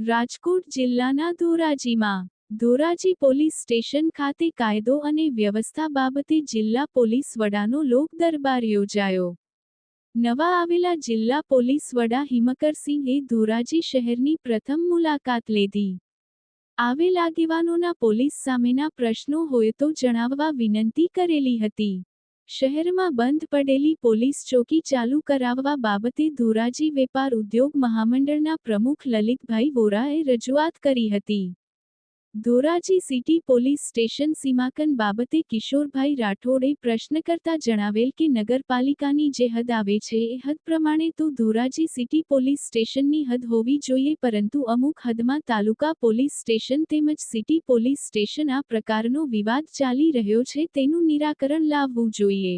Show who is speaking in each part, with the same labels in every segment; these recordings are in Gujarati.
Speaker 1: રાજકોટ જિલ્લાના ધોરાજી પોલીસ સ્ટેશન ખાતે કાયદો અને વ્યવસ્થા બાબતે જિલ્લા પોલીસ વડાનો લોક દરબાર યોજાયો. નવા આવેલા જિલ્લા પોલીસ વડા હિમકરસિંહે ધોરાજી શહેરની પ્રથમ મુલાકાત લીધી. આવેલ આગેવાનોના પોલીસ સામેના પ્રશ્નો હોય તો જણાવવા વિનંતી કરેલી હતી. શહેરમાં બંધ પડેલી પોલીસ ચોકી ચાલુ કરાવવા બાબતે ધોરાજી વેપાર ઉદ્યોગ મહામંડળના પ્રમુખ લલિતભાઈ વોરાએ રજૂઆત કરી હતી. ધોરાજી સિટી પોલીસ સ્ટેશન સીમાંકન બાબતે કિશોરભાઈ રાઠોડે પ્રશ્ન કરતા જણાવેલ કે નગરપાલિકાની જે હદ આવે છે એ હદ પ્રમાણે તો ધોરાજી સિટી પોલીસ સ્ટેશનની હદ હોવી જોઈએ, પરંતુ અમુક હદમાં તાલુકા પોલીસ સ્ટેશન તેમજ સિટી પોલીસ સ્ટેશન આ પ્રકારનો વિવાદ ચાલી રહ્યો છે, તેનું નિરાકરણ લાવવું જોઈએ.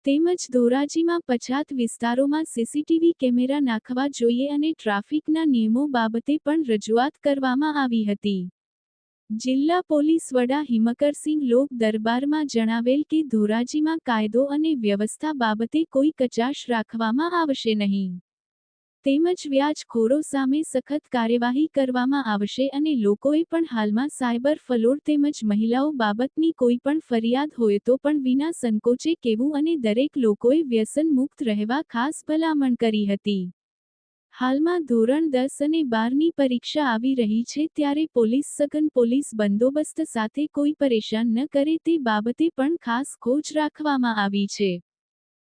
Speaker 1: તેમજ ધોરાજીમાં પછાત વિસ્તારોમાં સીસીટીવી કેમેરા નાખવા જોઈએ અને ટ્રાફિકના નિયમો બાબતે પણ રજૂઆત કરવામાં આવી હતી. જિલ્લા પોલીસ વડા હિમકરસિંહ લોક દરબારમાં જણાવેલ કે ધોરાજીમાં કાયદો અને વ્યવસ્થા બાબતે કોઈ કચાશ રાખવામાં આવશે નહીં. તેમજ વ્યાજખોરો સામે સખત કાર્યવાહી કરવામાં આવશે અને લોકોએ પણ હાલમાં સાયબર ફ્રોડ તેમજ મહિલાઓ બાબતની કોઈ પણ ફરિયાદ હોય તો પણ વિના સંકોચે કહેવું અને દરેક લોકોએ વ્યસન મુક્ત રહેવા ખાસ ભલામણ કરી હતી. હાલમાં ધોરણ 10 અને 12ની પરીક્ષા આવી રહી છે, ત્યારે પોલીસ સઘન પોલીસ બંદોબસ્ત સાથે કોઈ પરેશાન ન કરે તે બાબતે પણ ખાસ ખોજ રાખવામાં આવી છે.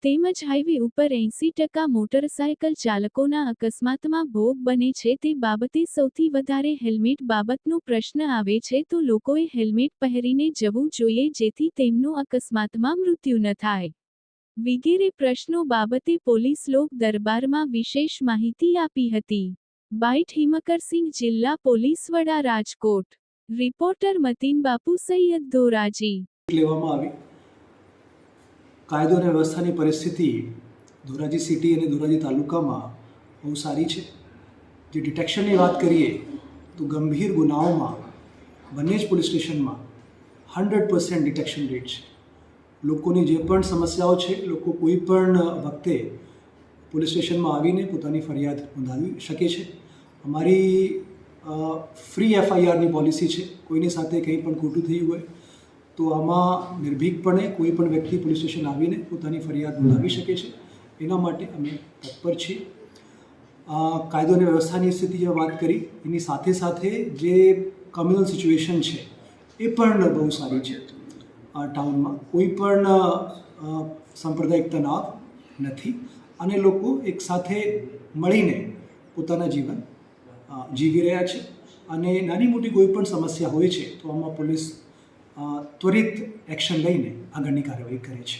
Speaker 1: તેમજ હાઈવે ઉપર 80% મોટરસાયકલ ચાલકોના અકસ્માતમાં ભોગ બને છે, તે બાબતે સૌથી વધારે હેલ્મેટ બાબતનો પ્રશ્ન આવે છે, તો લોકોએ હેલ્મેટ પહેરીને જવું જોઈએ જેથી તેમનું અકસ્માતમાં મૃત્યુ ન થાય. વિગેરે પ્રશ્નો બાબતે પોલીસ લોક દરબારમાં વિશેષ માહિતી આપી હતી. બાઇટ હિમકરસિંહ, જિલ્લા પોલીસ વડા, રાજકોટ. રિપોર્ટર મતીન બાપુ સૈયદ, ધોરાજી.
Speaker 2: લેવામાં આવી. કાયદો અને વ્યવસ્થાની પરિસ્થિતિ ધોરાજી સિટી અને ધોરાજી તાલુકામાં બહુ સારી છે. જે ડિટેક્શનની વાત કરીએ તો ગંભીર ગુનાઓમાં બંને જ પોલીસ સ્ટેશનમાં 100% ડિટેક્શન રેટ છે. લોકોની જે પણ સમસ્યાઓ છે, લોકો કોઈ પણ વખતે પોલીસ સ્ટેશનમાં આવીને પોતાની ફરિયાદ નોંધાવી શકે છે. અમારી ફ્રી FIRની પોલિસી છે. કોઈની સાથે કંઈ પણ ખોટું થયું હોય તો આમાં નિર્ભીકપણે કોઈ પણ વ્યક્તિ પોલીસ સ્ટેશન આવીને પોતાની ફરિયાદ નોંધાવી શકે છે. એના માટે અમે તત્પર છીએ. કાયદો અને વ્યવસ્થાની સ્થિતિ જે વાત કરી એની સાથે સાથે જે કમ્યુનલ સિચ્યુએશન છે એ પણ બહુ સારી છે. ટાઉનમાં કોઈ પણ સાંપ્રદાયિક તણાવ નથી અને લોકો એક સાથે મળીને પોતાના જીવન જીવી રહ્યા છે. અને નાની મોટી કોઈ પણ સમસ્યા હોય છે તો આમાં પોલીસ ત્વરિત એક્શન લઈને આગળની કાર્યવાહી કરે છે.